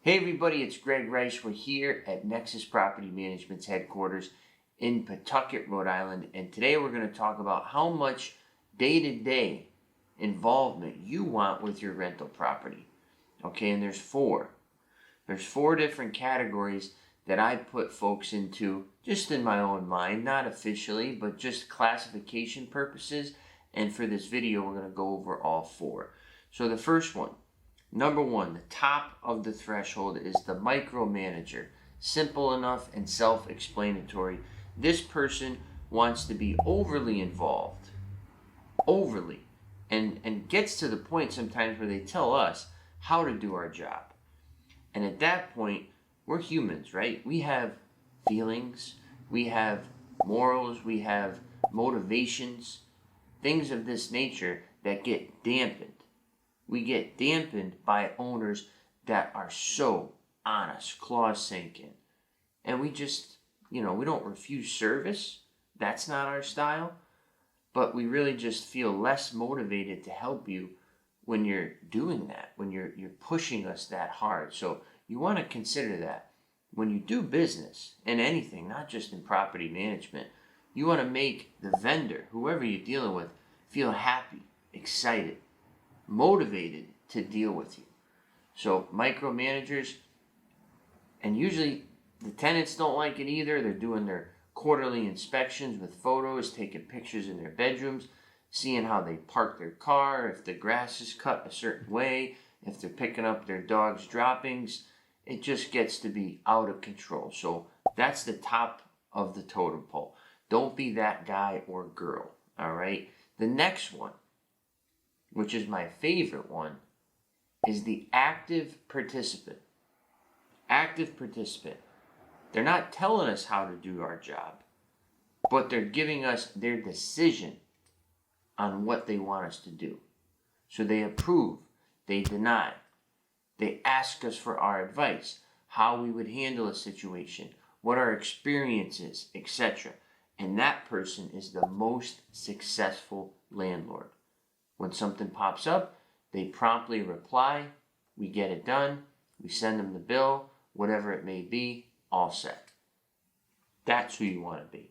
Hey everybody, it's Greg Rice. We're here at Nexus Property Management's headquarters in Pawtucket, Rhode Island, and today we're going to talk about how much day-to-day involvement you want with your rental property. Okay, and there's four different categories that I put folks into just in my own mind, not officially, but just classification purposes. And for this video, we're going to go over all four. So the first one, number one, the top of the threshold is the micromanager. Simple enough and self-explanatory. This person wants to be overly involved, and gets to the point sometimes where they tell us how to do our job. And at that point, we're humans, right? We have feelings, we have morals, we have motivations, things of this nature that get dampened. We get dampened by owners that are so on us, claws sinking. And we just, we don't refuse service. That's not our style. But we really just feel less motivated to help you when you're doing that, when you're pushing us that hard. So you want to consider that. When you do business in anything, not just in property management, you want to make the vendor, whoever you're dealing with, feel happy, excited, motivated to deal with you. So micromanagers, and usually the tenants don't like it either. They're doing their quarterly inspections with photos, taking pictures in their bedrooms, seeing how they park their car, if the grass is cut a certain way, if they're picking up their dog's droppings. It just gets to be out of control. So that's the top of the totem pole. Don't be that guy or girl, all right? The next one, which is my favorite one, is the active participant. Active participant. They're not telling us how to do our job, but they're giving us their decision on what they want us to do. So they approve, they deny, they ask us for our advice, how we would handle a situation, what our experience is, etc. And that person is the most successful landlord. When something pops up, they promptly reply, we get it done, we send them the bill, whatever it may be, all set. That's who you want to be.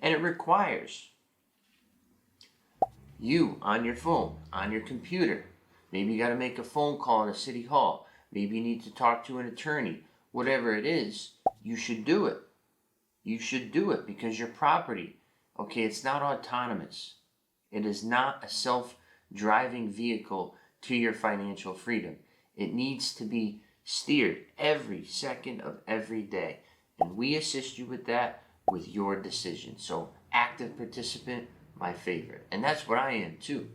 And it requires you on your phone, on your computer. Maybe you got to make a phone call at a city hall. Maybe you need to talk to an attorney. Whatever it is, you should do it. You should do it because your property, okay, it's not autonomous. It is not a self-driving vehicle to your financial freedom. It needs to be steered every second of every day. And we assist you with that with your decision. So active participant, my favorite. And that's what I am too,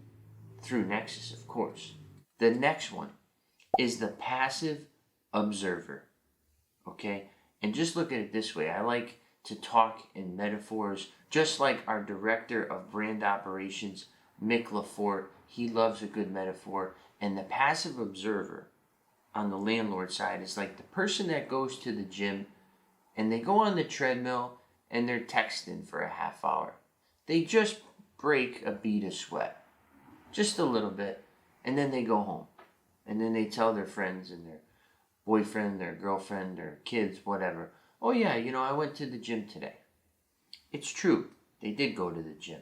through Nexus, of course. The next one is the passive observer, okay? And just look at it this way. I like to talk in metaphors, just like our director of brand operations, Mick LaForte. He loves a good metaphor. And the passive observer on the landlord side is like the person that goes to the gym and they go on the treadmill and they're texting for a half hour. They just break a bead of sweat, just a little bit, and then they go home. And then they tell their friends and their boyfriend, their girlfriend, their kids, whatever, oh yeah, I went to the gym today. It's true, they did go to the gym.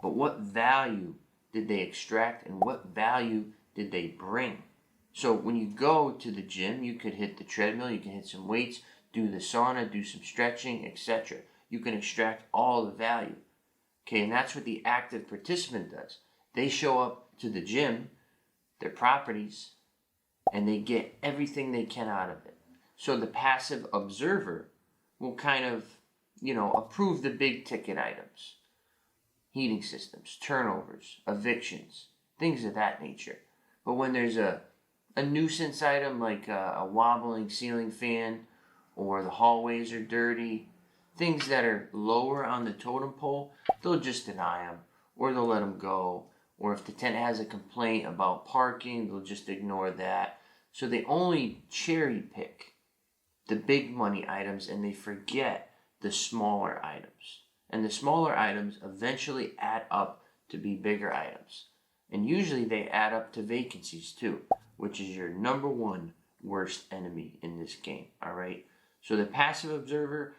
But what value did they extract and what value did they bring? So when you go to the gym, you could hit the treadmill, you can hit some weights, do the sauna, do some stretching, etc. You can extract all the value. Okay, and that's what the active participant does. They show up to the gym, their properties, and they get everything they can out of it. So the passive observer will kind of, approve the big ticket items. Heating systems, turnovers, evictions, things of that nature. But when there's a nuisance item like a wobbling ceiling fan, or the hallways are dirty, things that are lower on the totem pole, they'll just deny them, or they'll let them go. Or if the tenant has a complaint about parking, they'll just ignore that. So they only cherry pick the big money items and they forget the smaller items. And the smaller items eventually add up to be bigger items. And usually they add up to vacancies too, which is your number one worst enemy in this game, all right? So the passive observer,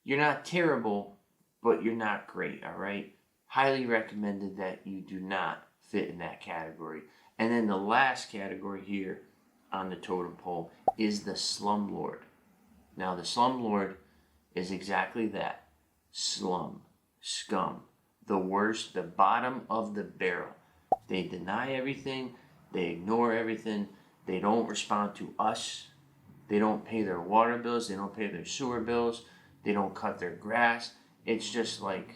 you're not terrible, but you're not great, all right? Highly recommended that you do not fit in that category. And then the last category here on the totem pole is the slumlord. Now the slumlord is exactly that. Slum, scum, the worst, the bottom of the barrel. They deny everything, they ignore everything, they don't respond to us, they don't pay their water bills, they don't pay their sewer bills, they don't cut their grass. It's just like,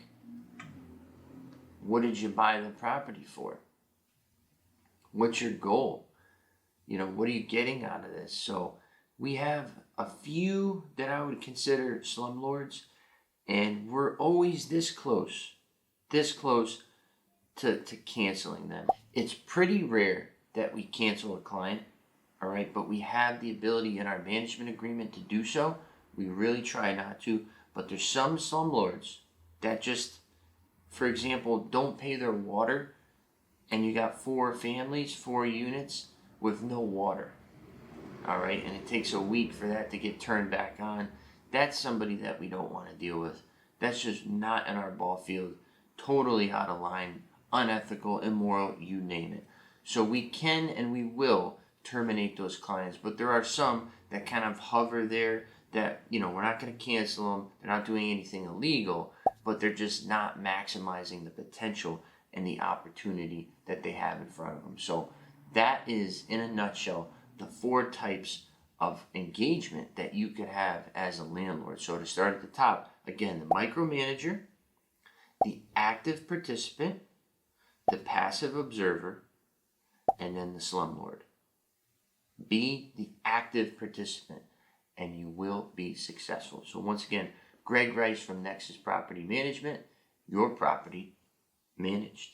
what did you buy the property for? What's your goal? You know, what are you getting out of this? So we have a few that I would consider slumlords, and we're always this close to canceling them. It's pretty rare that we cancel a client, all right, but we have the ability in our management agreement to do so. We really try not to, but there's some slumlords that just, for example, don't pay their water, and you got 4 families, 4 units with no water, all right, and it takes a week for that to get turned back on. That's somebody that we don't want to deal with. That's just not in our ball field, totally out of line, unethical, immoral, you name it. So we can and we will terminate those clients, but there are some that kind of hover there that, you know, we're not going to cancel them. They're not doing anything illegal, but they're just not maximizing the potential and the opportunity that they have in front of them. So that is, in a nutshell, the 4 types of engagement that you could have as a landlord. So to start at the top, again, the micromanager, the active participant, the passive observer, and then the slumlord. Be the active participant and you will be successful. So once again, Greg Rice from Nexus Property Management, your property managed.